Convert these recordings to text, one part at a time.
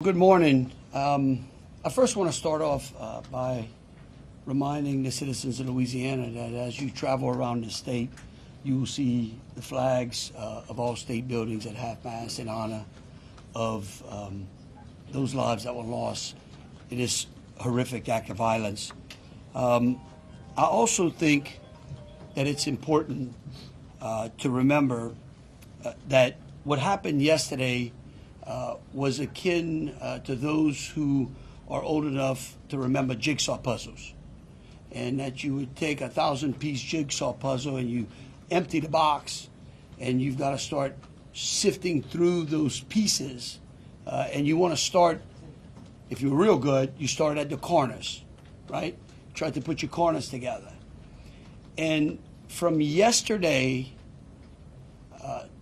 Good morning. I first want to start off by reminding the citizens of Louisiana that as you travel around the state, you will see the flags of all state buildings at half-mast in honor of those lives that were lost in this horrific act of violence. I also think that it's important to remember that what happened yesterday was akin to those who are old enough to remember jigsaw puzzles, and that you would take 1,000-piece jigsaw puzzle and you empty the box, and you've got to start sifting through those pieces, and you want to start, if you're real good, you start at the corners, right? Try to put your corners together. And from yesterday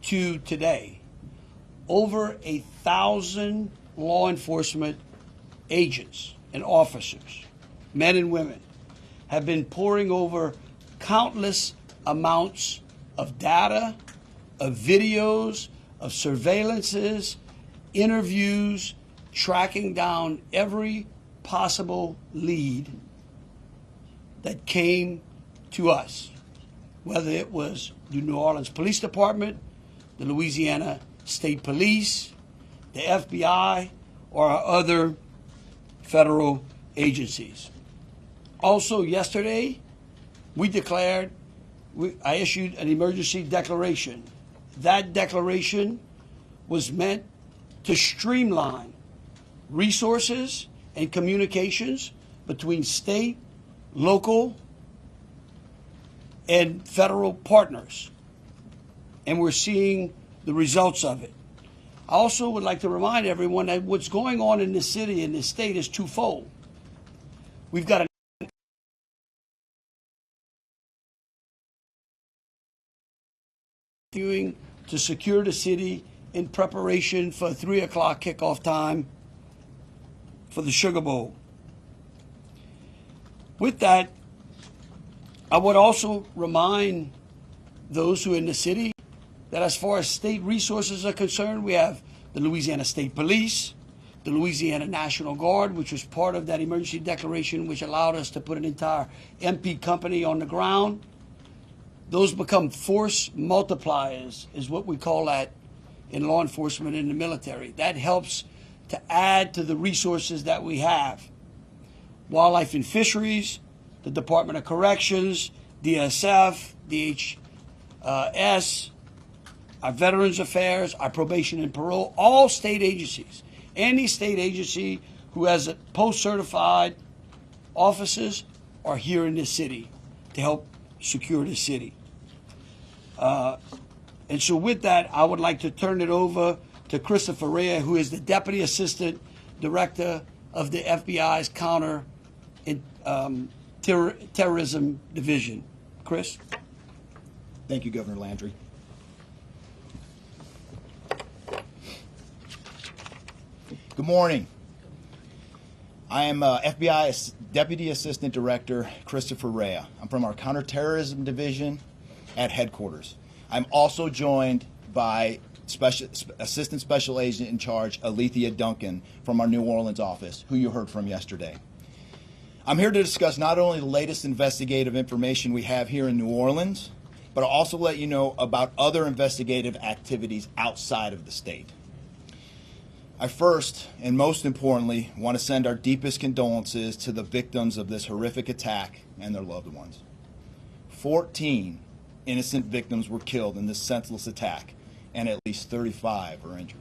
to today, over 1,000 law enforcement agents and officers, men and women, have been poring over countless amounts of data, of videos, of surveillances, interviews, tracking down every possible lead that came to us, whether it was the New Orleans Police Department, the Louisiana State Police, the FBI, or our other federal agencies. Also yesterday, I issued an emergency declaration. That declaration was meant to streamline resources and communications between state, local, and federal partners. And we're seeing the results of it. I also would like to remind everyone that what's going on in this city and this state is twofold. We've got continuing to secure the city in preparation for 3 o'clock kickoff time for the Sugar Bowl. With that, I would also remind those who are in the city that as far as state resources are concerned, we have the Louisiana State Police, the Louisiana National Guard, which was part of that emergency declaration, which allowed us to put an entire MP company on the ground. Those become force multipliers, is what we call that in law enforcement and the military. That helps to add to the resources that we have. Wildlife and Fisheries, the Department of Corrections, DSF, DHS, our Veterans Affairs, our Probation and Parole, all state agencies. Any state agency who has post-certified officers are here in this city to help secure the city. And so with that, I would like to turn it over to Christopher Rror, who is the Deputy Assistant Director of the FBI's Counter Terrorism Division. Chris? Thank you, Governor Landry. Good morning. I am FBI Deputy Assistant Director Christopher Rror. I'm from our Counterterrorism Division at headquarters. I'm also joined by Assistant Special Agent in Charge Alethea Duncan from our New Orleans office, who you heard from yesterday. I'm here to discuss not only the latest investigative information we have here in New Orleans, but I'll also let you know about other investigative activities outside of the state. I first, and most importantly, want to send our deepest condolences to the victims of this horrific attack and their loved ones. 14 innocent victims were killed in this senseless attack, and at least 35 are injured.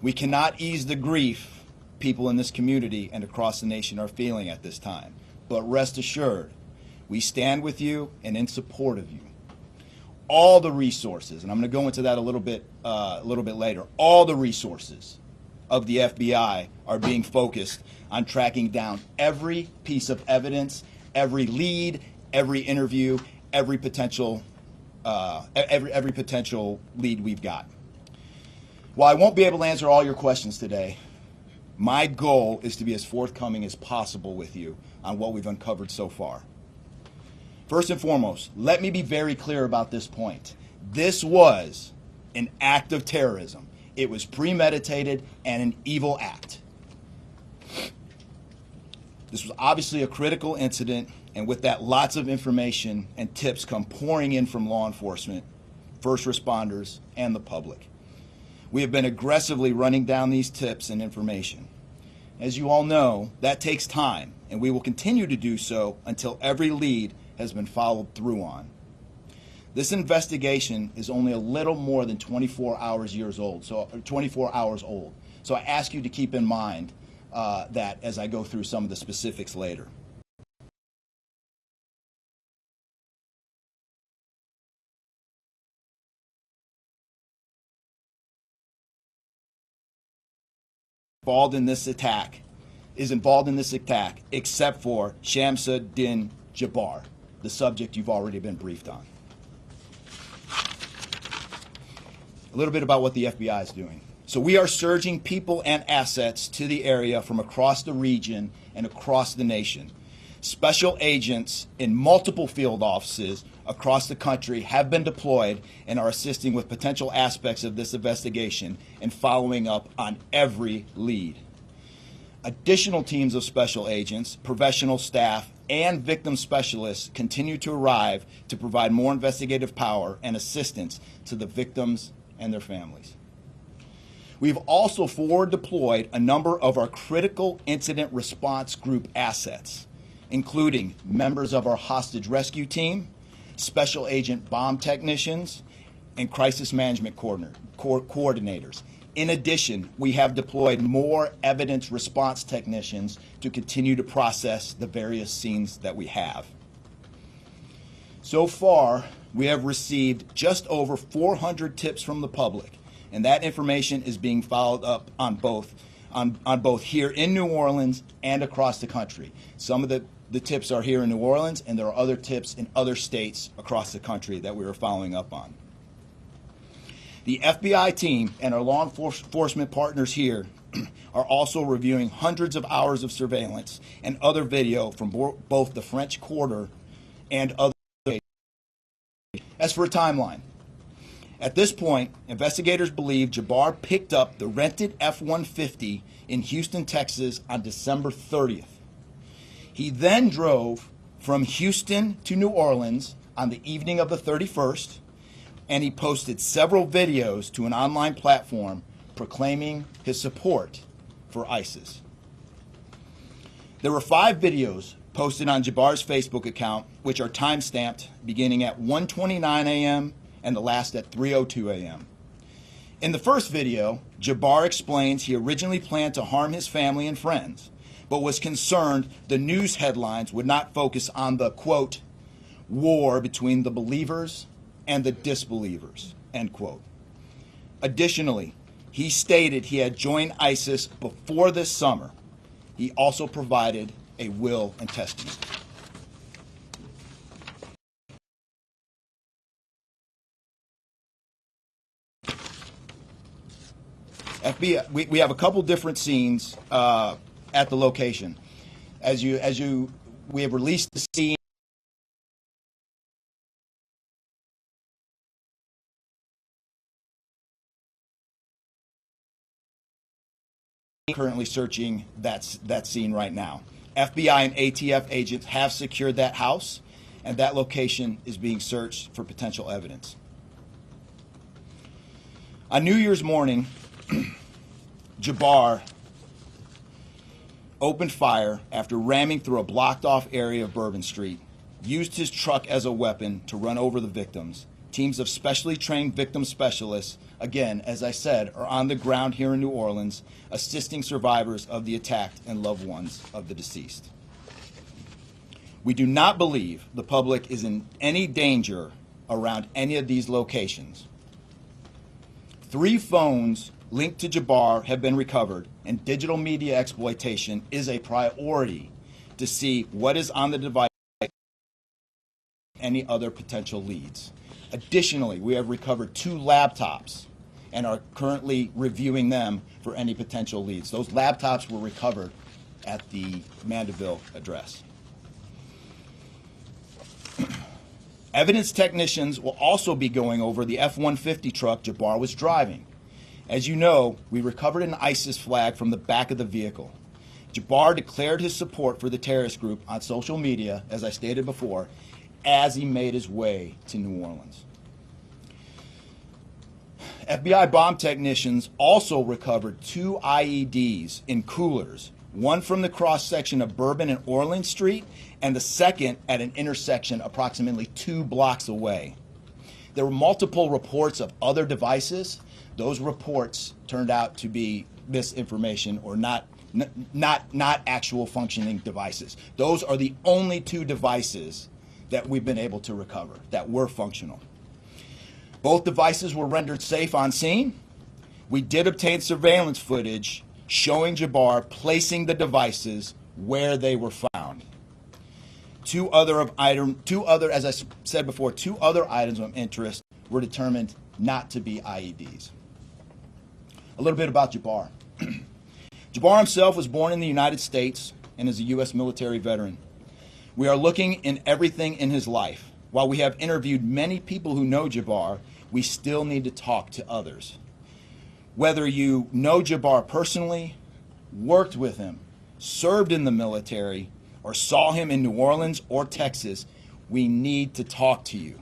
We cannot ease the grief people in this community and across the nation are feeling at this time, but rest assured, we stand with you and in support of you. All the resources, and I'm going to go into that a little bit later, all the resources of the FBI are being focused on tracking down every piece of evidence, every lead, every interview, every potential lead we've got. While I won't be able to answer all your questions today, my goal is to be as forthcoming as possible with you on what we've uncovered so far. First and foremost, let me be very clear about this point. This was an act of terrorism. It was premeditated and an evil act. This was obviously a critical incident, and with that, lots of information and tips come pouring in from law enforcement, first responders, and the public. We have been aggressively running down these tips and information. As you all know, that takes time, and we will continue to do so until every lead has been followed through on. This investigation is only a little more than 24 hours old. So I ask you to keep in mind that as I go through some of the specifics later. Involved in this attack, except for Shamsuddin Jabbar, the subject you've already been briefed on. A little bit about what the FBI is doing. So we are surging people and assets to the area from across the region and across the nation. Special agents in multiple field offices across the country have been deployed and are assisting with potential aspects of this investigation and following up on every lead. Additional teams of special agents, professional staff, and victim specialists continue to arrive to provide more investigative power and assistance to the victims and their families. We've also forward deployed a number of our critical incident response group assets, including members of our hostage rescue team, special agent bomb technicians, and crisis management coordinators. In addition, we have deployed more evidence response technicians to continue to process the various scenes that we have. So far, we have received just over 400 tips from the public, and that information is being followed up on both here in New Orleans and across the country. Some of the tips are here in New Orleans, and there are other tips in other states across the country that we are following up on. The FBI team and our law enforcement partners here are also reviewing hundreds of hours of surveillance and other video from both the French Quarter and other states. As for a timeline, at this point, investigators believe Jabbar picked up the rented F-150 in Houston, Texas on December 30th. He then drove from Houston to New Orleans on the evening of the 31st, and he posted several videos to an online platform proclaiming his support for ISIS. There were 5 videos posted on Jabbar's Facebook account, which are time-stamped beginning at 1:29 a.m. and the last at 3:02 a.m. In the first video, Jabbar explains he originally planned to harm his family and friends, but was concerned the news headlines would not focus on the, quote, war between the believers and the disbelievers, end quote. Additionally, he stated he had joined ISIS before this summer. He also provided a will and testament. FBI, we have a couple different scenes at the location. We have released the scene currently searching that scene right now. FBI and ATF agents have secured that house, and that location is being searched for potential evidence. On New Year's morning, Jabbar opened fire after ramming through a blocked-off area of Bourbon Street, used his truck as a weapon to run over the victims. Teams of specially trained victim specialists, again, as I said, are on the ground here in New Orleans, assisting survivors of the attack and loved ones of the deceased. We do not believe the public is in any danger around any of these locations. 3 phones linked to Jabbar have been recovered, and digital media exploitation is a priority to see what is on the device and any other potential leads. Additionally, we have recovered 2 laptops and are currently reviewing them for any potential leads. Those laptops were recovered at the Mandeville address. Evidence technicians will also be going over the F-150 truck Jabbar was driving. As you know, we recovered an ISIS flag from the back of the vehicle. Jabbar declared his support for the terrorist group on social media, as I stated before, as he made his way to New Orleans. FBI bomb technicians also recovered 2 IEDs in coolers, one from the cross-section of Bourbon and Orleans Street, and the second at an intersection approximately 2 blocks away. There were multiple reports of other devices. Those reports turned out to be misinformation or not actual functioning devices. Those are the only 2 devices that we've been able to recover that were functional. Both devices were rendered safe on scene. We did obtain surveillance footage showing Jabbar placing the devices where they were found. Two other, as I said before, 2 other items of interest were determined not to be IEDs. A little bit about Jabbar. Jabbar himself was born in the United States and is a U.S. military veteran. We are looking in everything in his life. While we have interviewed many people who know Jabbar, we still need to talk to others. Whether you know Jabbar personally, worked with him, served in the military, or saw him in New Orleans or Texas, we need to talk to you.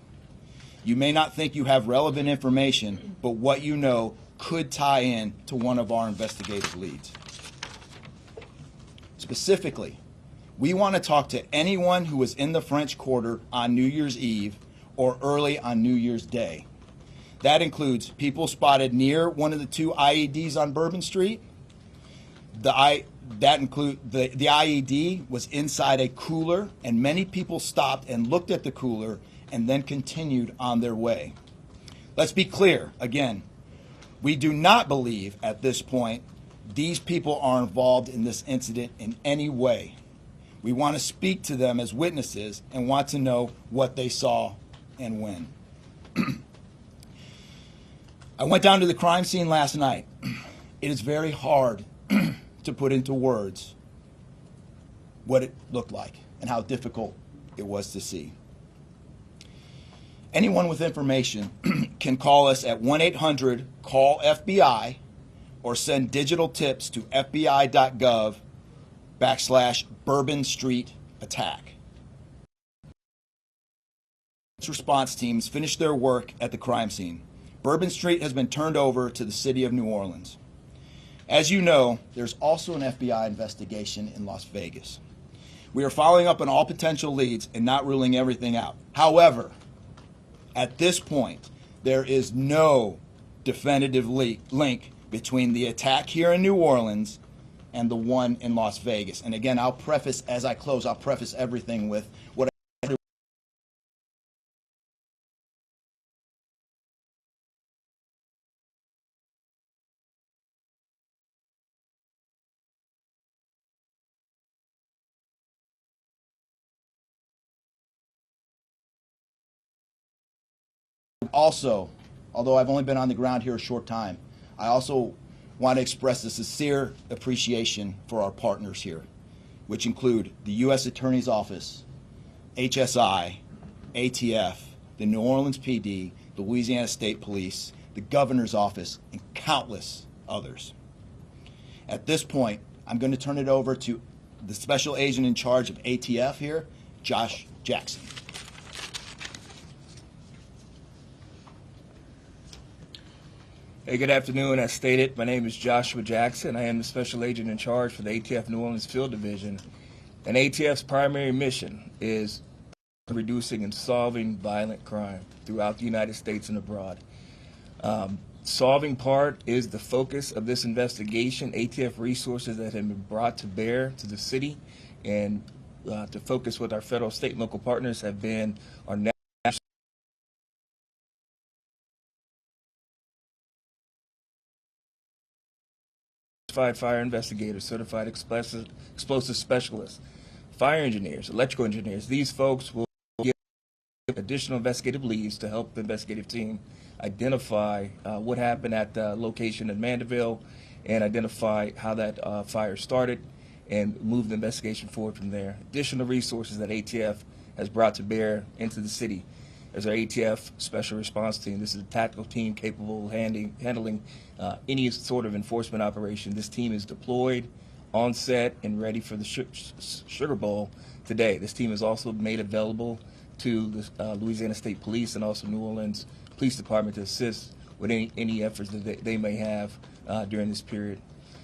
You may not think you have relevant information, but what you know could tie in to one of our investigative leads. Specifically, we want to talk to anyone who was in the French Quarter on New Year's Eve or early on New Year's Day. That includes people spotted near one of the 2 IEDs on Bourbon Street. The IED was inside a cooler, and many people stopped and looked at the cooler and then continued on their way. Let's be clear, again, we do not believe at this point these people are involved in this incident in any way. We want to speak to them as witnesses and want to know what they saw and when. I went down to the crime scene last night. It is very hard to put into words what it looked like and how difficult it was to see. Anyone with information can call us at 1-800-CALL-FBI or send digital tips to fbi.gov/Bourbon Street attack. Response teams finished their work at the crime scene. Bourbon Street has been turned over to the city of New Orleans. As you know, there's also an FBI investigation in Las Vegas. We are following up on all potential leads and not ruling everything out. However, at this point, there is no definitive link between the attack here in New Orleans and the one in Las Vegas. And again, I'll preface, as I close, I'll preface everything with what also, although I've only been on the ground here a short time, I also want to express a sincere appreciation for our partners here, which include the U.S. Attorney's Office, HSI, ATF, the New Orleans PD, the Louisiana State Police, the Governor's Office, and countless others. At this point, I'm going to turn it over to the Special Agent in charge of ATF here, Josh Jackson. Hey, good afternoon. As stated, my name is Joshua Jackson. I am the Special Agent in charge for the ATF New Orleans Field Division. And ATF's primary mission is reducing and solving violent crime throughout the United States and abroad. Solving part is the focus of this investigation. ATF resources that have been brought to bear to the city and to focus with our federal, state, and local partners have been our national certified fire investigators, certified explosive specialists, fire engineers, electrical engineers. These folks will get additional investigative leads to help the investigative team identify what happened at the location in Mandeville and identify how that fire started and move the investigation forward from there. Additional resources that ATF has brought to bear into the city is our ATF Special Response Team. This is a tactical team capable of handling any sort of enforcement operation. This team is deployed, on set, and ready for the Sugar Bowl today. This team is also made available to the Louisiana State Police and also New Orleans Police Department to assist with any efforts that they may have during this period.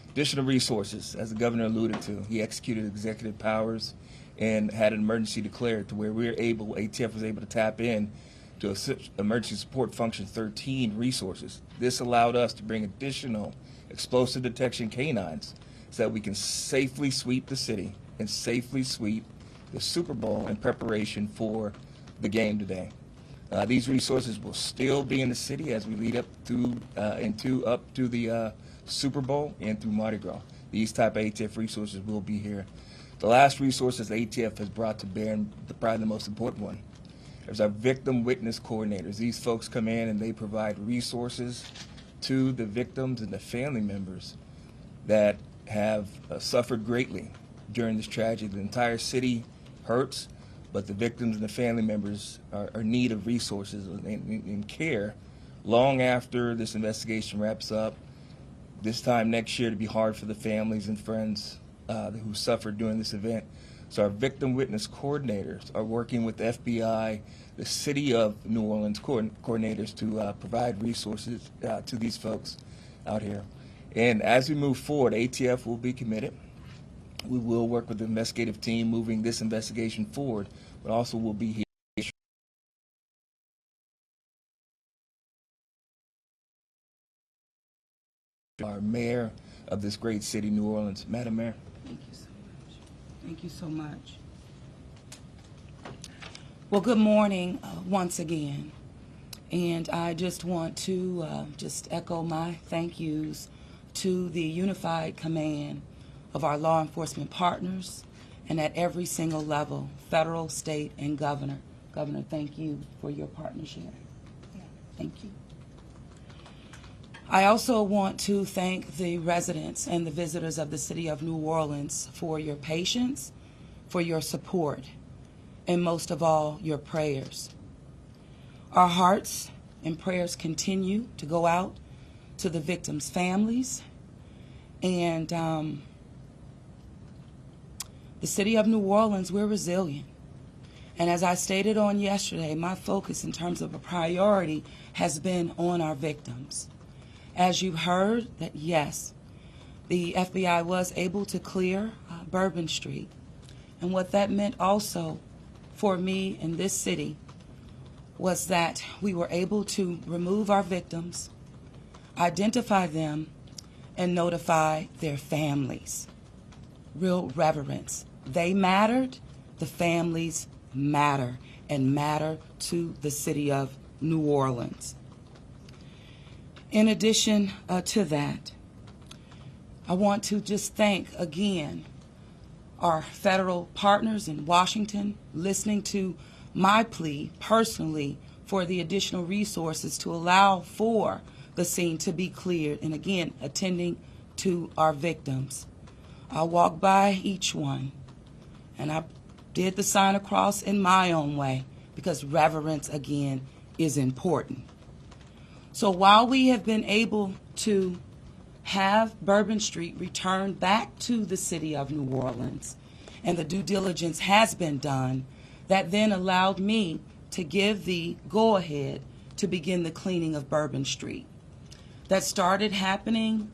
Additional resources, as the governor alluded to, he executed executive powers and had an emergency declared to where ATF was able to tap in to Emergency Support Function 13 resources. This allowed us to bring additional explosive detection canines so that we can safely sweep the city and safely sweep the Super Bowl in preparation for the game today. These resources will still be in the city as we lead up to the Super Bowl and through Mardi Gras. These type of ATF resources will be here. The last resources ATF has brought to bear, and probably the most important one, is our victim witness coordinators. These folks come in and they provide resources to the victims and the family members that have suffered greatly during this tragedy. The entire city hurts, but the victims and the family members are in need of resources and care long after this investigation wraps up. This time next year to be hard for the families and friends who suffered during this event. So our victim witness coordinators are working with the FBI, the City of New Orleans coordinators to provide resources to these folks out here. And as we move forward, ATF will be committed. We will work with the investigative team moving this investigation forward, but also will be here. Our mayor of this great city, New Orleans. Madam Mayor. Thank you so much. Thank you so much. Well, good morning once again. And I just want to just echo my thank yous to the unified command of our law enforcement partners and at every single level, federal, state, and governor. Governor, thank you for your partnership. Thank you. I also want to thank the residents and the visitors of the City of New Orleans for your patience, for your support, and most of all, your prayers. Our hearts and prayers continue to go out to the victims' families, and the City of New Orleans, we're resilient. And as I stated on yesterday, my focus in terms of a priority has been on our victims. As you've heard, that yes, the FBI was able to clear Bourbon Street. And what that meant also for me in this city was that we were able to remove our victims, identify them, and notify their families. Real reverence. They mattered, the families matter, and matter to the City of New Orleans. In addition to that, I want to just thank again our federal partners in Washington listening to my plea personally for the additional resources to allow for the scene to be cleared, and again, attending to our victims. I walked by each one, and I did the sign of cross in my own way, because reverence, again, is important. So while we have been able to have Bourbon Street returned back to the City of New Orleans, and the due diligence has been done, that then allowed me to give the go-ahead to begin the cleaning of Bourbon Street. That started happening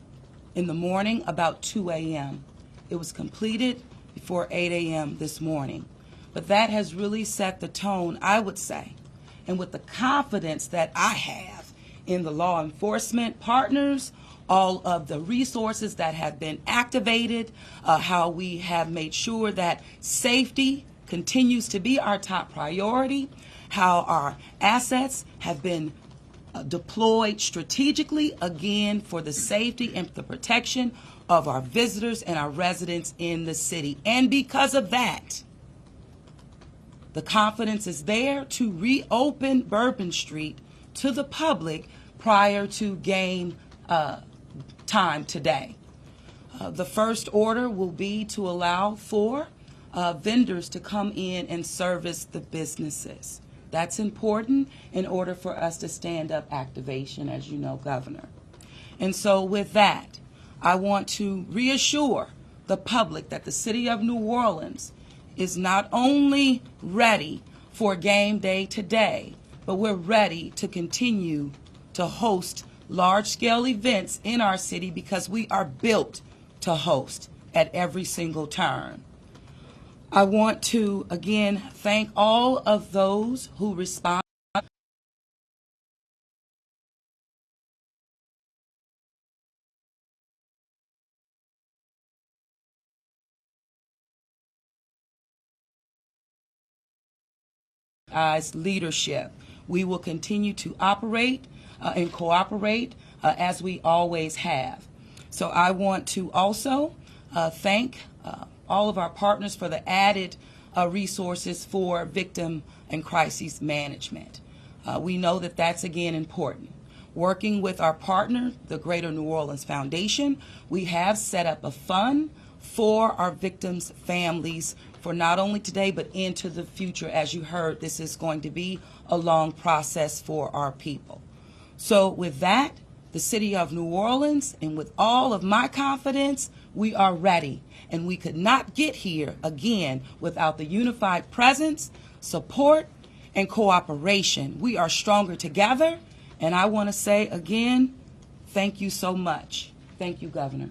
in the morning about 2 a.m. It was completed before 8 a.m. this morning. But that has really set the tone, I would say, and with the confidence that I have in the law enforcement partners, all of the resources that have been activated, how we have made sure that safety continues to be our top priority, how our assets have been deployed strategically, again, for the safety and the protection of our visitors and our residents in the city. And because of that, the confidence is there to reopen Bourbon Street to the public prior to game time today. The first order will be to allow for vendors to come in and service the businesses. That's important in order for us to stand up activation, as you know, Governor. And so with that, I want to reassure the public that the city of New Orleans is not only ready for game day today, but we're ready to continue to host large-scale events in our city because we are built to host at every single turn. I want to, again, thank all of those who respond. As leadership, we will continue to operate and cooperate as we always have. So I want to also thank all of our partners for the added resources for victim and crisis management. We know that that's, again, important. Working with our partner, the Greater New Orleans Foundation, we have set up a fund for our victims' families for not only today but into the future. As you heard, this is going to be a long process for our people. So with that, the city of New Orleans, and with all of my confidence, we are ready. And we could not get here, again, without the unified presence, support, and cooperation. We are stronger together. And I want to say, again, thank you so much. Thank you, Governor.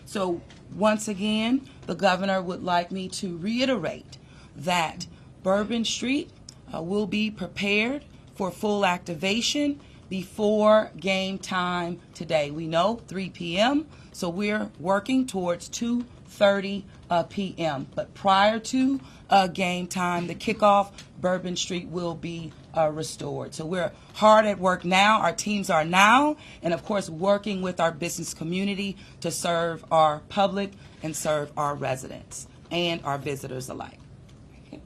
So once again, the governor would like me to reiterate that Bourbon Street will be prepared for full activation before game time today. We know 3 p.m., so we're working towards 2:30 p.m. But prior to game time, the kickoff, Bourbon Street will be restored. So we're hard at work now. Our teams are now, and of course, working with our business community to serve our public and serve our residents and our visitors alike. Okay.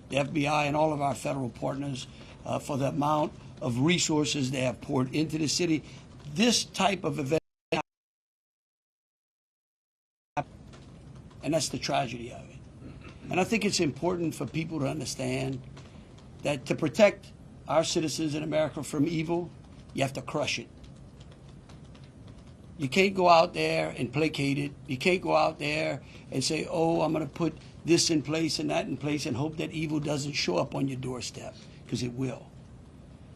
The FBI and all of our federal partners for the amount of resources they have poured into the city. This type of event, and that's the tragedy of it. And I think it's important for people to understand that to protect our citizens in America from evil, you have to crush it. You can't go out there and placate it. You can't go out there and say, oh, I'm going to put this in place and that in place and hope that evil doesn't show up on your doorstep, because it will.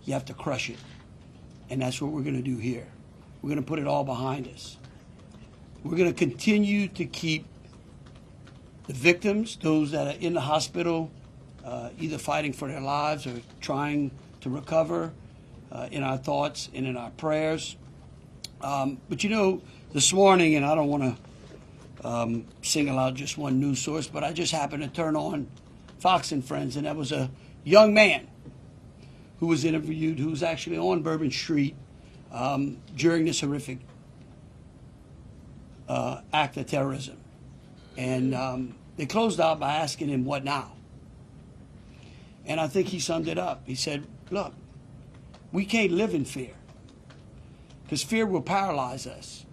You have to crush it. And that's what we're going to do here. We're going to put it all behind us. We're going to continue to keep the victims, those that are in the hospital, either fighting for their lives or trying to recover, in our thoughts and in our prayers. But you know, this morning, and I don't want to single out just one news source, but I just happened to turn on Fox and Friends, and that was a young man who was interviewed, who was actually on Bourbon Street during this horrific act of terrorism. And they closed out by asking him, what now? And I think he summed it up. He said, look, we can't live in fear, because fear will paralyze us.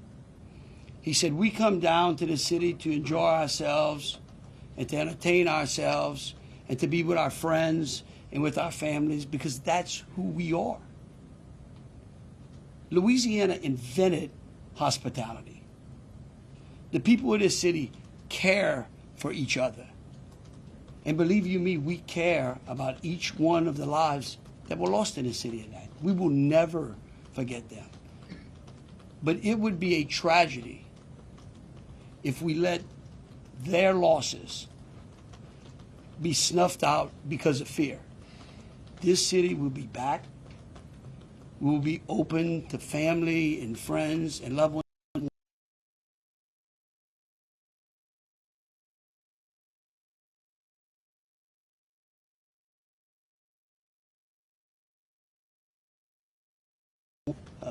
He said, we come down to the city to enjoy ourselves and to entertain ourselves and to be with our friends and with our families, because that's who we are. Louisiana invented hospitality. The people of this city care for each other. And believe you me, we care about each one of the lives that were lost in this city at night. We will never forget them. But it would be a tragedy if we let their losses be snuffed out because of fear. This city will be back. We will be open to family and friends and loved ones.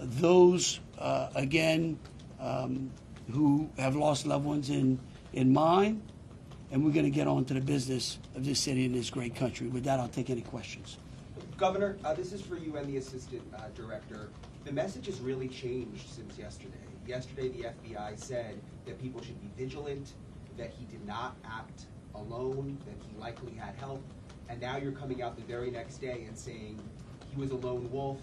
those, again, who have lost loved ones in mind, and we're going to get on to the business of this city and this great country. With that, I'll take any questions. Governor, this is for you and the Assistant Director. The message has really changed since yesterday. Yesterday, the FBI said that people should be vigilant, that he did not act alone, that he likely had help, and now you're coming out the very next day and saying he was a lone wolf,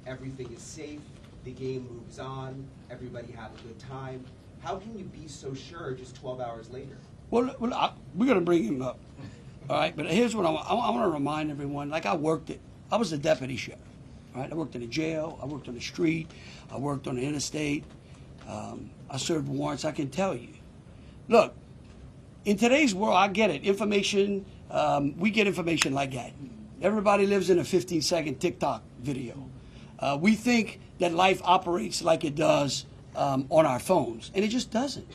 everything is safe, the game moves on, everybody had a good time. How can you be so sure just 12 hours later? Well, we're going to bring him up, all right? But here's what I want to remind everyone. Like, I was a deputy sheriff, all right? I worked in a jail. I worked on the street. I worked on the interstate. I served warrants. I can tell you. Look, in today's world, I get it. Information, we get information like that. Everybody lives in a 15-second TikTok video. We think that life operates like it does on our phones, and it just doesn't.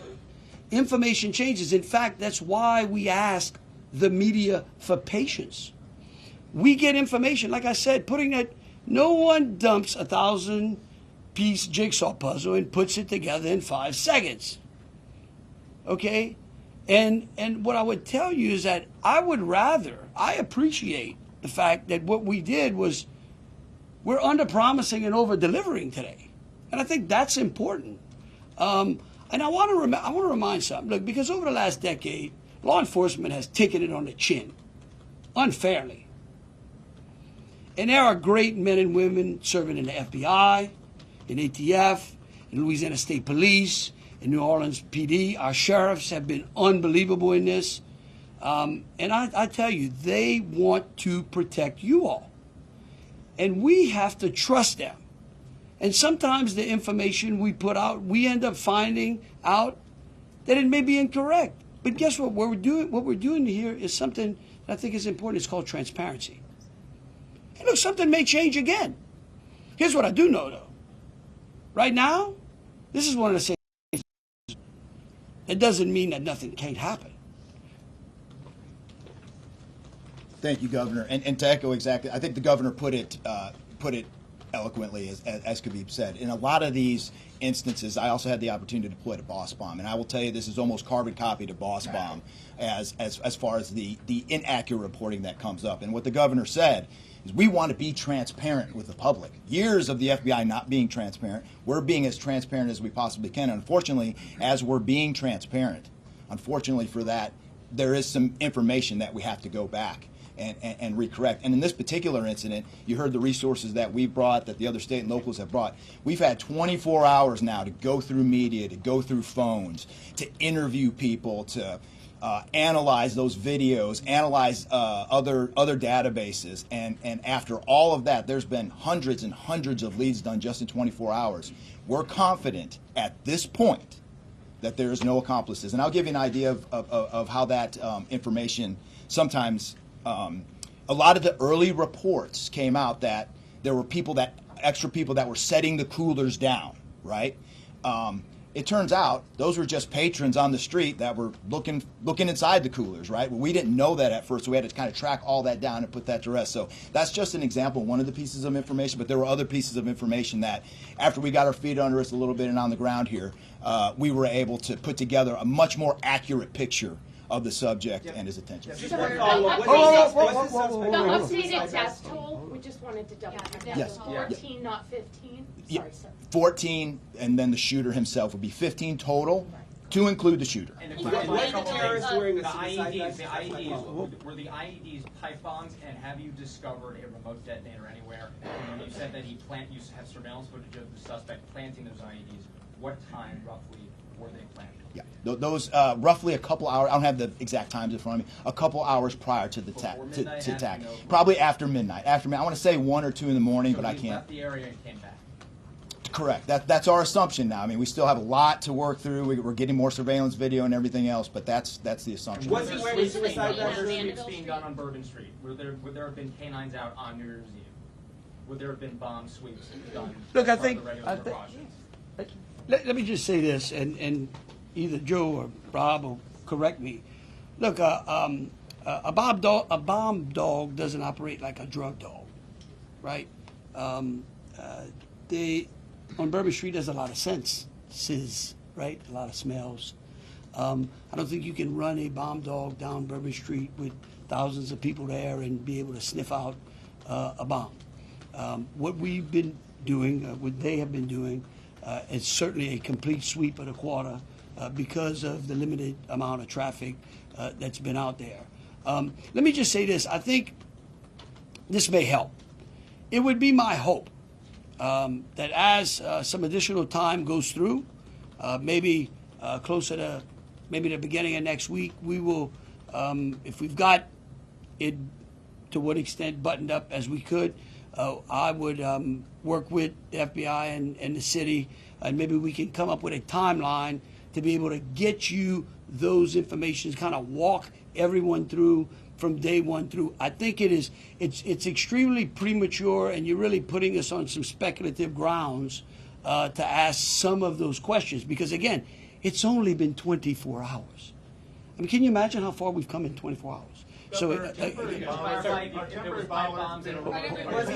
Information changes. In fact, that's why we ask the media for patience. We get information, like I said, no one dumps 1,000-piece jigsaw puzzle and puts it together in 5 seconds. Okay? And what I would tell you is that I appreciate the fact that what we did was we're under-promising and over-delivering today. And I think that's important. And I want to remind something. Look, because over the last decade, law enforcement has taken it on the chin, unfairly. And there are great men and women serving in the FBI, in ATF, in Louisiana State Police, in New Orleans PD. Our sheriffs have been unbelievable in this. And I tell you, they want to protect you all. And we have to trust them. And sometimes the information we put out, we end up finding out that it may be incorrect. But guess what? What we're doing here is something that I think is important. It's called transparency. And look, something may change again. Here's what I do know, though. Right now, this is one of the same. It doesn't mean that nothing can't happen. Thank you, Governor. And to echo exactly, I think the Governor put it eloquently, as could be said. In a lot of these instances, I also had the opportunity to deploy to Boss Bomb, and I will tell you this is almost carbon copy to Boss Bomb as far as the inaccurate reporting that comes up. And what the Governor said is we want to be transparent with the public. Years of the FBI not being transparent, we're being as transparent as we possibly can. Unfortunately, as we're being transparent, unfortunately for that, there is some information that we have to go back and recorrect. And in this particular incident, you heard the resources that we brought, that the other state and locals have brought. We've had 24 hours now to go through media, to go through phones, to interview people, to analyze those videos, analyze other databases. And after all of that, there's been hundreds and hundreds of leads done just in 24 hours. We're confident at this point that there is no accomplices. And I'll give you an idea of how that information sometimes a lot of the early reports came out that there were extra people that were setting the coolers down, right? It turns out those were just patrons on the street that were looking inside the coolers, right? Well, we didn't know that at first, so we had to kind of track all that down and put that to rest. So that's just an example, one of the pieces of information, but there were other pieces of information that after we got our feet under us a little bit and on the ground here, we were able to put together a much more accurate picture of the subject and his attention. Just one follow-up. The updated death toll, we just wanted to double check. Yes. 14, not 15? Sorry, sir. 14, and then the shooter himself would be 15 total, to include the shooter. Was the terrorist wearing a the suicide vest? IEDs, were the IEDs pipe bombs, and have you discovered a remote detonator anywhere? And you said that you have surveillance footage of the suspect planting those IEDs. What time, roughly, were they planted? Yeah, those roughly a couple hours. I don't have the exact times in front of me. A couple hours prior to the attack, probably after midnight. I want to say 1 or 2 in the morning, so but I can't. Left the area and came back. Correct. That's our assumption now. I mean, we still have a lot to work through. We're getting more surveillance video and everything else, but that's the assumption. Was he wearing a suicide vest? Sweeps being done on Bourbon Street. Would there have been canines out on New Year's Eve? Would there have been bomb sweeps done? Look, as part of the regular precautions? Let me just say this, and either Joe or Rob will correct me. Look, a bomb dog doesn't operate like a drug dog, right? on Bourbon Street, there's a lot of senses, right? A lot of smells. I don't think you can run a bomb dog down Bourbon Street with thousands of people there and be able to sniff out a bomb. What we've been doing, what they have been doing, is certainly a complete sweep of the quarter because of the limited amount of traffic that's been out there. Let me just say this. I think this may help. It would be my hope that as some additional time goes through, maybe closer to maybe the beginning of next week, we will, if we've got it to what extent buttoned up as we could, I would work with the FBI and the city, and maybe we can come up with a timeline to be able to get you those informations, kind of walk everyone through from day one through. I think it's extremely premature, and you're really putting us on some speculative grounds to ask some of those questions, because again, it's only been 24 hours. I mean, can you imagine how far we've come in 24 hours? So, Was he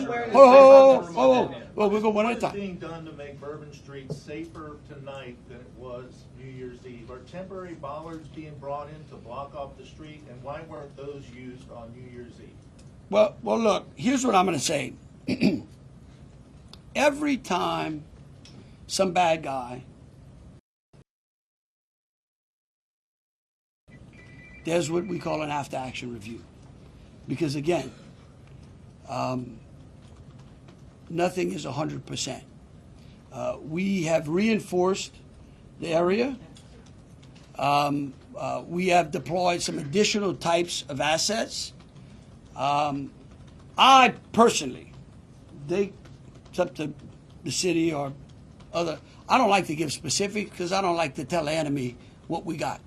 wearing well, we'll go one at a What is time. being done to make Bourbon Street safer tonight than it was New Year's Eve? Are temporary bollards being brought in to block off the street, and why weren't those used on New Year's Eve? Well, look, here's what I'm going to say. Every time some bad guy, there's what we call an after-action review. Because again, nothing is 100%. We have reinforced the area. We have deployed some additional types of assets. I personally, it's up to the city or other. I don't like to give specifics because I don't like to tell the enemy what we got.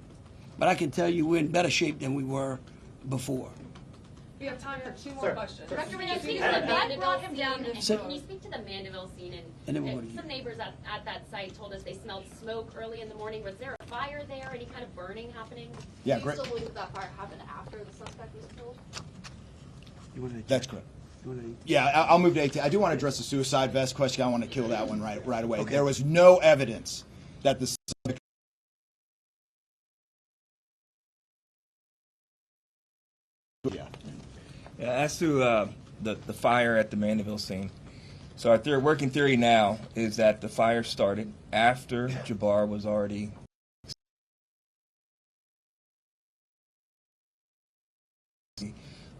But I can tell you we're in better shape than we were before. We have time for two more questions. Director, when you speak to the Mandeville scene, Sir? when you speak to the Mandeville scene, And then what and do you- some neighbors at that site told us they smelled smoke early in the morning. Was there a fire there? Any kind of burning happening? Yeah, Do you great. still believe that that fire happened after the suspect was killed? That's correct. Yeah, I'll move to 18. I do want to address the suicide vest question. I want to kill that one right away. Okay. There was no evidence that the suspect. Yeah. Yeah, as to the fire at the Mandeville scene, so our working theory now is that the fire started after Jabbar was already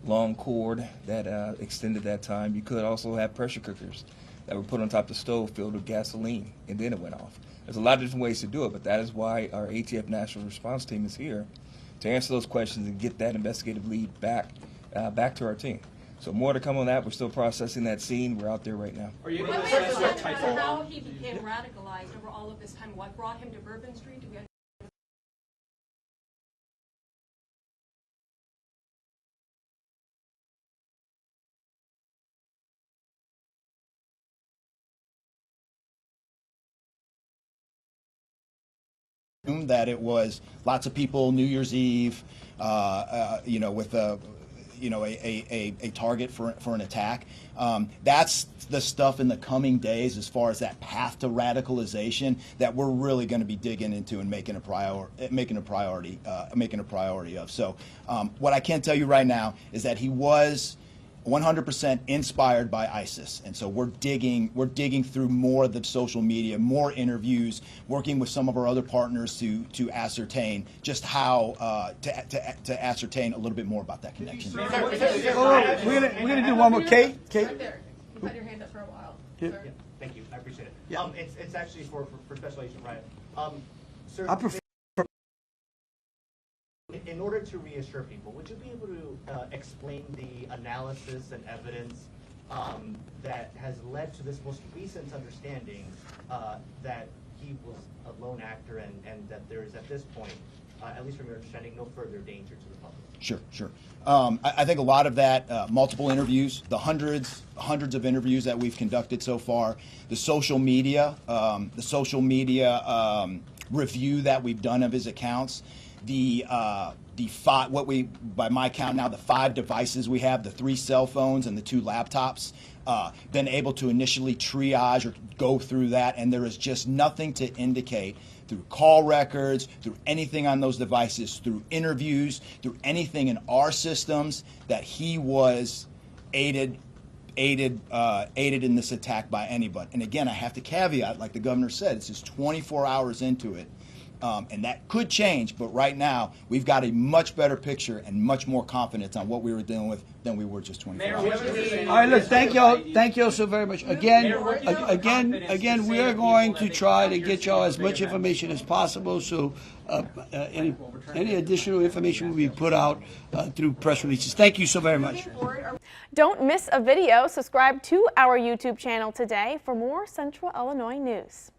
long cord that extended that time. You could also have pressure cookers that were put on top of the stove filled with gasoline, and then it went off. There's a lot of different ways to do it, but that is why our ATF National Response Team is here to answer those questions and get that investigative lead back to our team. So more to come on that. We're still processing that scene. We're out there right now. Are you able Wait, to wait, assess wait, what wait, type wait. of... How he became radicalized over all of this time? What brought him to Bourbon Street? Do we That it was lots of people New Year's Eve, with a target for an attack. That's the stuff in the coming days as far as that path to radicalization that we're really going to be digging into and making a priority of. So what I can tell you right now is that he was 100% inspired by ISIS, and so we're digging through more of the social media, more interviews, working with some of our other partners to ascertain just how to ascertain a little bit more about that connection. We're gonna do one more. Kate. right there? You've had your hand up for a while. Yeah. Sir. Yeah, thank you. I appreciate it. Yeah. It's actually for Special Agent Ryan. Sir, I prefer. in order to reassure people, would you be able to explain the analysis and evidence that has led to this most recent understanding that he was a lone actor and that there is at this point, at least from your understanding, no further danger to the public? Sure. I think a lot of that, multiple interviews, the hundreds of interviews that we've conducted so far, the social media review that we've done of his accounts, by my count now, the 5 devices we have, the 3 cell phones and the 2 laptops, been able to initially triage or go through that, and there is just nothing to indicate through call records, through anything on those devices, through interviews, through anything in our systems that he was aided in this attack by anybody. And again, I have to caveat, like the governor said, it's just 24 hours into it. And that could change, but right now we've got a much better picture and much more confidence on what we were dealing with than we were just 24 hours ago. All right, look, thank y'all so very much. Again, we are going to try to get y'all as much information as possible. So any additional information will be put out through press releases. Thank you so very much. Don't miss a video. Subscribe to our YouTube channel today for more Central Illinois news.